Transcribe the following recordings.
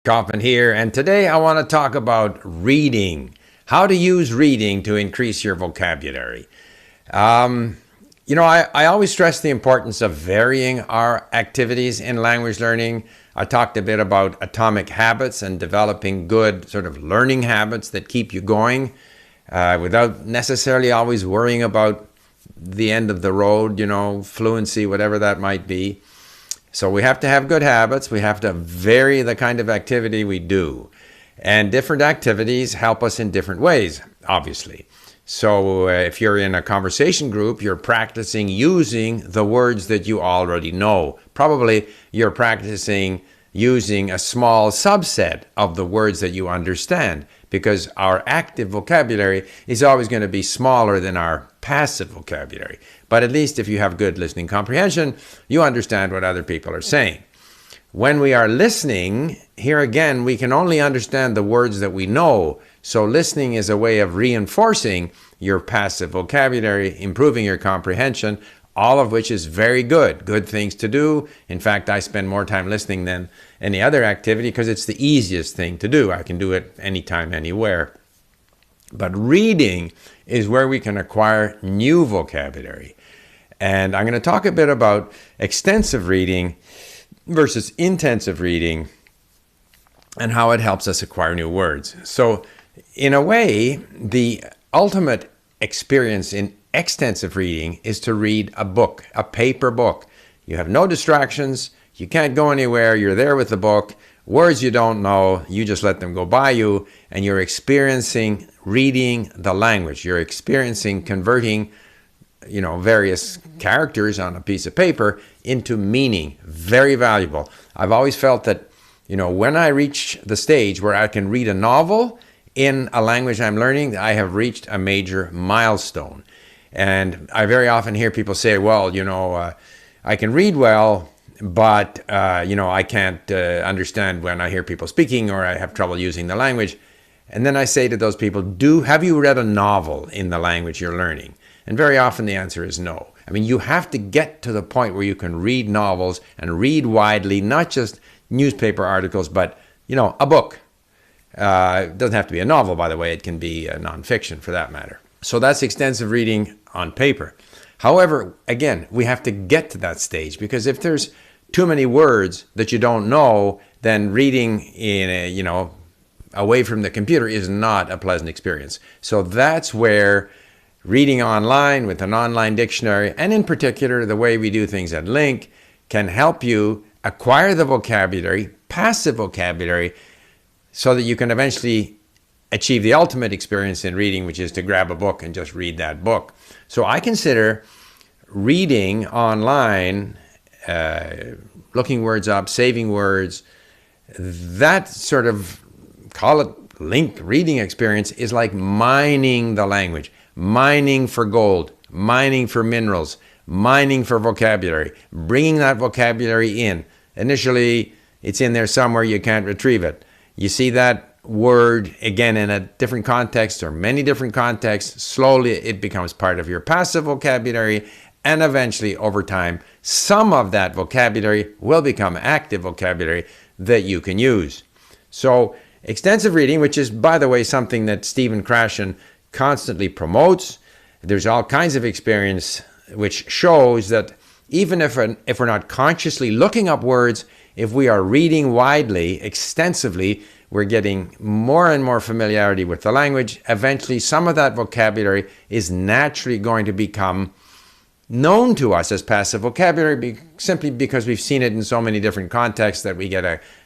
Kaufmann here, and today I want to talk about reading. How to use reading to increase your vocabulary. I always stress the importance of varying our activities in language learning. I talked a bit about atomic habits and developing good sort of learning habits that keep you going without necessarily always worrying about the end of the road, fluency, whatever that might be. So we have to have good habits. We have to vary the kind of activity we do. And different activities help us in different ways, obviously. So if you're in a conversation group, you're practicing using the words that you already know. Probably you're practicing using a small subset of the words that you understand, because our active vocabulary is always going to be smaller than our passive vocabulary. But at least if you have good listening comprehension, you understand what other people are saying. When we are listening, here again, we can only understand the words that we know. So listening is a way of reinforcing your passive vocabulary, improving your comprehension, all of which is very good things to do. In fact, I spend more time listening than any other activity because it's the easiest thing to do. I can do it anytime, anywhere. But reading is where we can acquire new vocabulary. And I'm going to talk a bit about extensive reading versus intensive reading and how it helps us acquire new words. So in a way, the ultimate experience in extensive reading is to read a book, a paper book. You have no distractions, you can't go anywhere, you're there with the book, words you don't know, you just let them go by you, and you're experiencing reading the language. You're experiencing converting various characters on a piece of paper into meaning. Very valuable. I've always felt that, when I reach the stage where I can read a novel in a language I'm learning, I have reached a major milestone. And I very often hear people say, well, I can read well, but, I can't understand when I hear people speaking, or I have trouble using the language. And then I say to those people, have you read a novel in the language you're learning? And very often the answer is no. I mean, you have to get to the point where you can read novels and read widely, not just newspaper articles, but, a book. It doesn't have to be a novel, by the way. It can be nonfiction for that matter. So that's extensive reading on paper. However, again, we have to get to that stage, because if there's too many words that you don't know, then reading in away from the computer is not a pleasant experience. So that's where reading online with an online dictionary, and in particular the way we do things at LingQ, can help you acquire the vocabulary, passive vocabulary, so that you can eventually achieve the ultimate experience in reading, which is to grab a book and just read that book. So I consider reading online, looking words up, saving words, that sort of, call it LingQ reading experience, is like mining the language. Mining for gold, mining for minerals, mining for vocabulary, bringing that vocabulary in. Initially, it's in there somewhere, you can't retrieve it. You see that word again in a different context or many different contexts. Slowly, it becomes part of your passive vocabulary, and eventually, over time, some of that vocabulary will become active vocabulary that you can use. So, extensive reading, which is, by the way, something that Stephen Krashen constantly promotes. There's all kinds of experience which shows that even if we're not consciously looking up words, if we are reading widely, extensively, we're getting more and more familiarity with the language. Eventually, some of that vocabulary is naturally going to become known to us as passive vocabulary, simply because we've seen it in so many different contexts that we get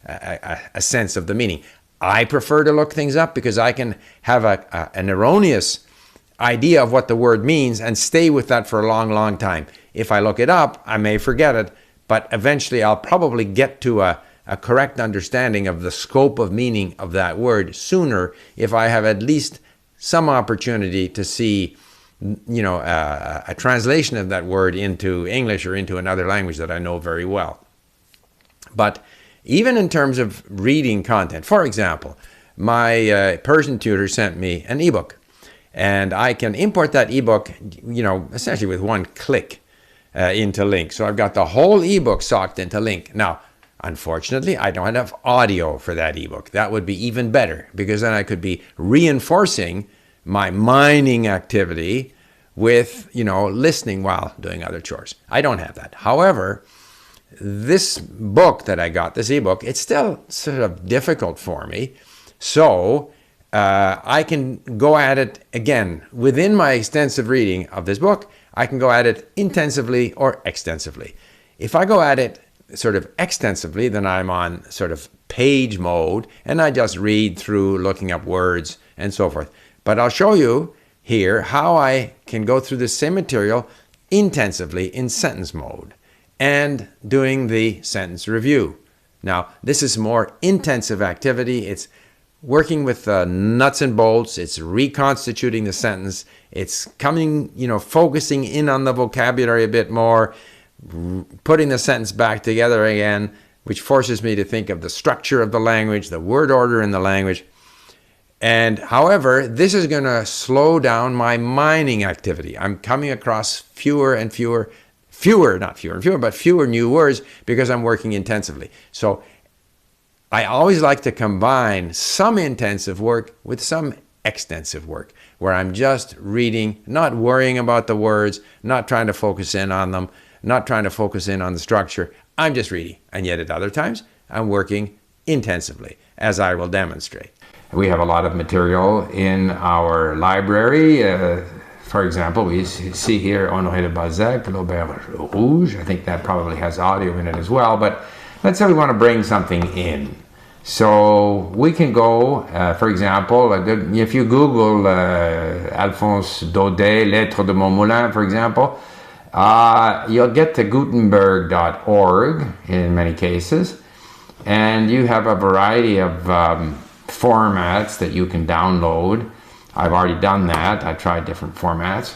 a sense of the meaning. I prefer to look things up because I can have an erroneous idea of what the word means and stay with that for a long, long time. If I look it up, I may forget it, but eventually I'll probably get to a correct understanding of the scope of meaning of that word sooner if I have at least some opportunity to see, a translation of that word into English or into another language that I know very well. But even in terms of reading content, for example, my Persian tutor sent me an eBook, and I can import that eBook, essentially with one click into LingQ. So I've got the whole eBook socked into LingQ. Now, Unfortunately, I don't have audio for that ebook. That would be even better, because then I could be reinforcing my mining activity with, listening while doing other chores. I don't have that. However, this book that I got, this ebook, it's still sort of difficult for me. So I can go at it again within my extensive reading of this book. I can go at it intensively or extensively. If I go at it sort of extensively, then I'm on sort of page mode, and I just read through, looking up words and so forth. But I'll show you here how I can go through the same material intensively in sentence mode and doing the sentence review. Now, this is more intensive activity. It's working with nuts and bolts. It's reconstituting the sentence. It's coming, focusing in on the vocabulary a bit more, putting the sentence back together again, which forces me to think of the structure of the language, the word order in the language. And however, this is going to slow down my mining activity. I'm coming across fewer new words because I'm working intensively. So I always like to combine some intensive work with some extensive work, where I'm just reading, not worrying about the words, not trying to focus in on them, not trying to focus in on the structure. I'm just reading. And yet at other times, I'm working intensively, as I will demonstrate. We have a lot of material in our library. For example, we see here Honoré de Balzac, L'Auberge Rouge. I think that probably has audio in it as well. But let's say we want to bring something in. So we can go, for example, if you Google Alphonse Daudet, Lettres de Montmoulin, for example, you'll get to Gutenberg.org in many cases. And you have a variety of formats that you can download. I've already done that. I tried different formats.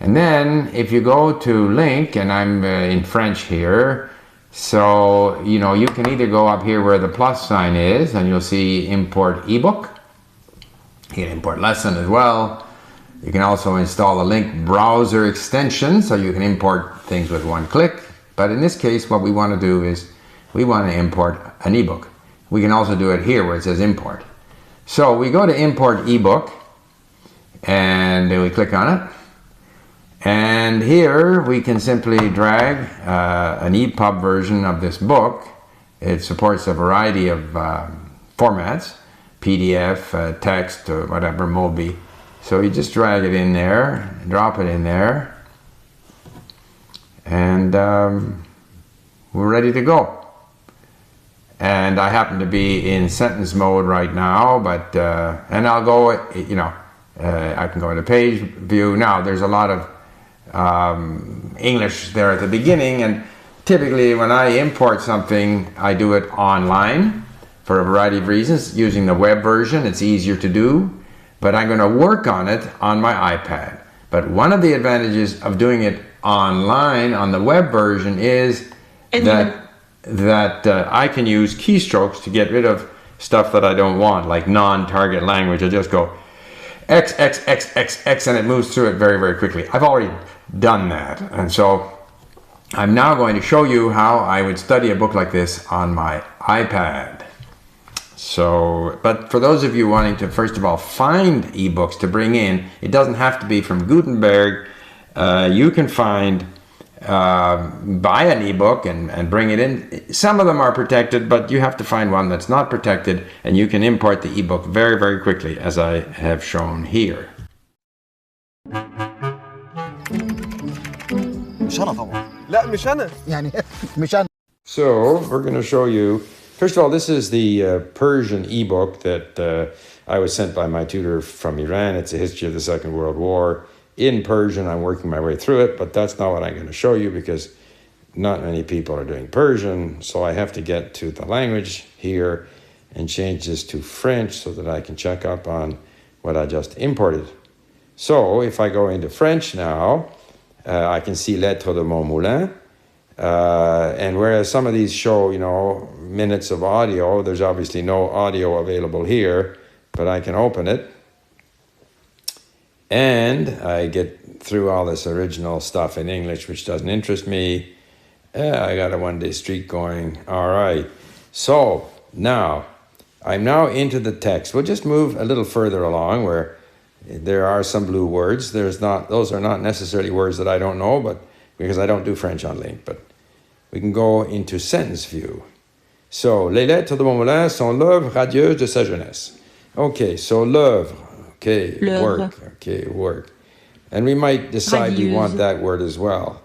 And then if you go to link, and I'm in French here, so you can either go up here where the plus sign is, and you'll see import ebook. You can import lesson as well. You can also install a link browser extension, so you can import things with one click. But in this case, what we want to do is we want to import an ebook. We can also do it here where it says import. So we go to import ebook, and then we click on it. And here we can simply drag an EPUB version of this book. It supports a variety of formats, PDF, text, or whatever, Mobi. So you just drag it in there, drop it in there, and we're ready to go. And I happen to be in sentence mode right now, but and I'll go, I can go into page view. Now there's a lot of English there at the beginning, and typically when I import something, I do it online for a variety of reasons. Using the web version, it's easier to do, but I'm going to work on it on my iPad. But one of the advantages of doing it online on the web version is that I can use keystrokes to get rid of stuff that I don't want, like non-target language. I just go X, X, X, X, X, and it moves through it very, very quickly. I've already done that. And so I'm now going to show you how I would study a book like this on my iPad. So, but for those of you wanting to, first of all, find ebooks to bring in, it doesn't have to be from Gutenberg. You can buy an ebook and bring it in. Some of them are protected, but you have to find one that's not protected, and you can import the ebook very, very quickly, as I have shown here. مش أنا طبعا. لا مش أنا. يعني مش أنا. So we're going to show you. First of all, this is the Persian ebook that I was sent by my tutor from Iran. It's a history of the Second World War in Persian. I'm working my way through it, but that's not what I'm going to show you because not many people are doing Persian. So I have to get to the language here and change this to French so that I can check up on what I just imported. So if I go into French now, I can see Lettres de Montmoulin. And whereas some of these show, minutes of audio, there's obviously no audio available here, but I can open it. And I get through all this original stuff in English, which doesn't interest me. I got a one-day streak going. All right. So now, I'm now into the text. We'll just move a little further along where there are some blue words. Those are not necessarily words that I don't know, but because I don't do French on LingQ, but we can go into sentence view. So, les lettres de mon moulin sont l'œuvre radieuse de sa jeunesse. Okay, so l'œuvre, okay, work, okay, work. And we might decide we want that word as well.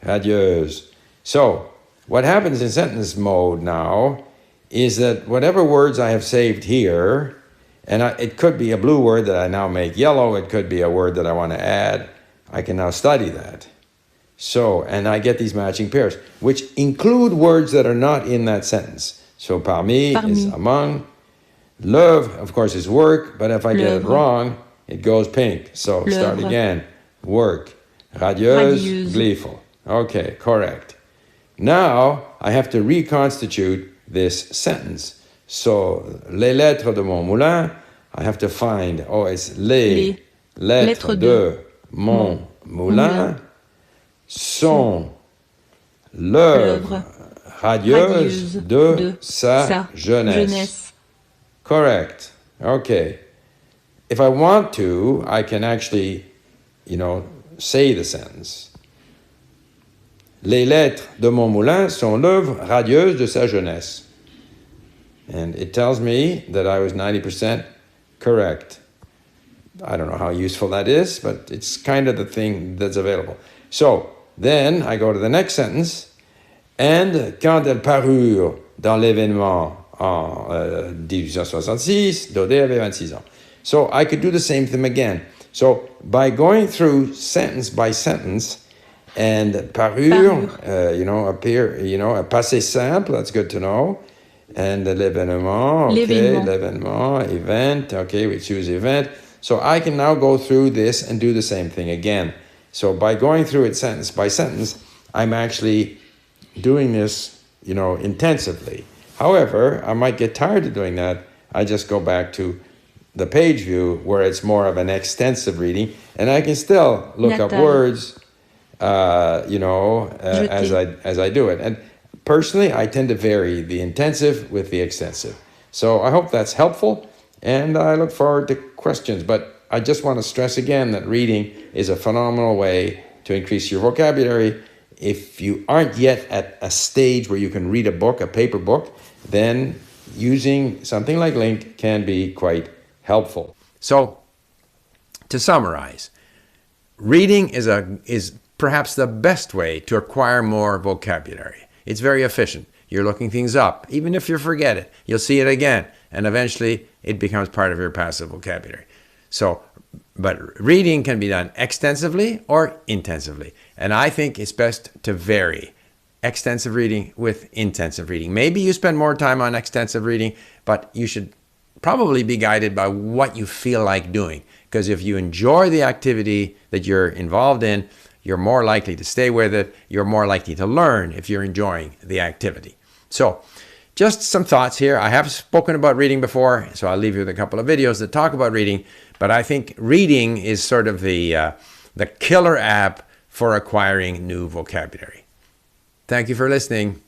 Radieuse. So, what happens in sentence mode now is that whatever words I have saved here, and it could be a blue word that I now make yellow, it could be a word that I want to add, I can now study that. So, and I get these matching pairs, which include words that are not in that sentence. So, parmi is among. L'œuvre, of course, is work, but if I get it wrong, it goes pink. So, start again. Work. Radieuse, gleeful. Okay, correct. Now, I have to reconstitute this sentence. So, les lettres de mon moulin, I have to find, it's les lettres de mon moulin sont l'œuvre radieuse de sa jeunesse. Correct. Okay. If I want to, I can actually, say the sentence. Les lettres de mon moulin sont l'œuvre radieuse de sa jeunesse. And it tells me that I was 90% correct. I don't know how useful that is, but it's kind of the thing that's available. So, then I go to the next sentence. And quand elles parurent dans l'événement en 1866, Daudet avait 26 ans. So I could do the same thing again. So by going through sentence by sentence, and parure, appear, a passé simple, that's good to know. And l'événement, okay, l'événement, event, okay, we choose event. So I can now go through this and do the same thing again. So by going through it sentence by sentence, I'm actually doing this, intensively. However, I might get tired of doing that. I just go back to the page view where it's more of an extensive reading, and I can still look up words, as I do it. And personally, I tend to vary the intensive with the extensive. So I hope that's helpful, and I look forward to questions. But I just want to stress again that reading is a phenomenal way to increase your vocabulary. If you aren't yet at a stage where you can read a book, a paper book, then using something like LingQ can be quite helpful. So, to summarize, reading is perhaps the best way to acquire more vocabulary. It's very efficient. You're looking things up. Even if you forget it, you'll see it again, and eventually it becomes part of your passive vocabulary. So, but reading can be done extensively or intensively. And I think it's best to vary extensive reading with intensive reading. Maybe you spend more time on extensive reading, but you should probably be guided by what you feel like doing. Because if you enjoy the activity that you're involved in, you're more likely to stay with it. You're more likely to learn if you're enjoying the activity. So, just some thoughts here. I have spoken about reading before, so I'll leave you with a couple of videos that talk about reading. But I think reading is sort of the killer app for acquiring new vocabulary. Thank you for listening.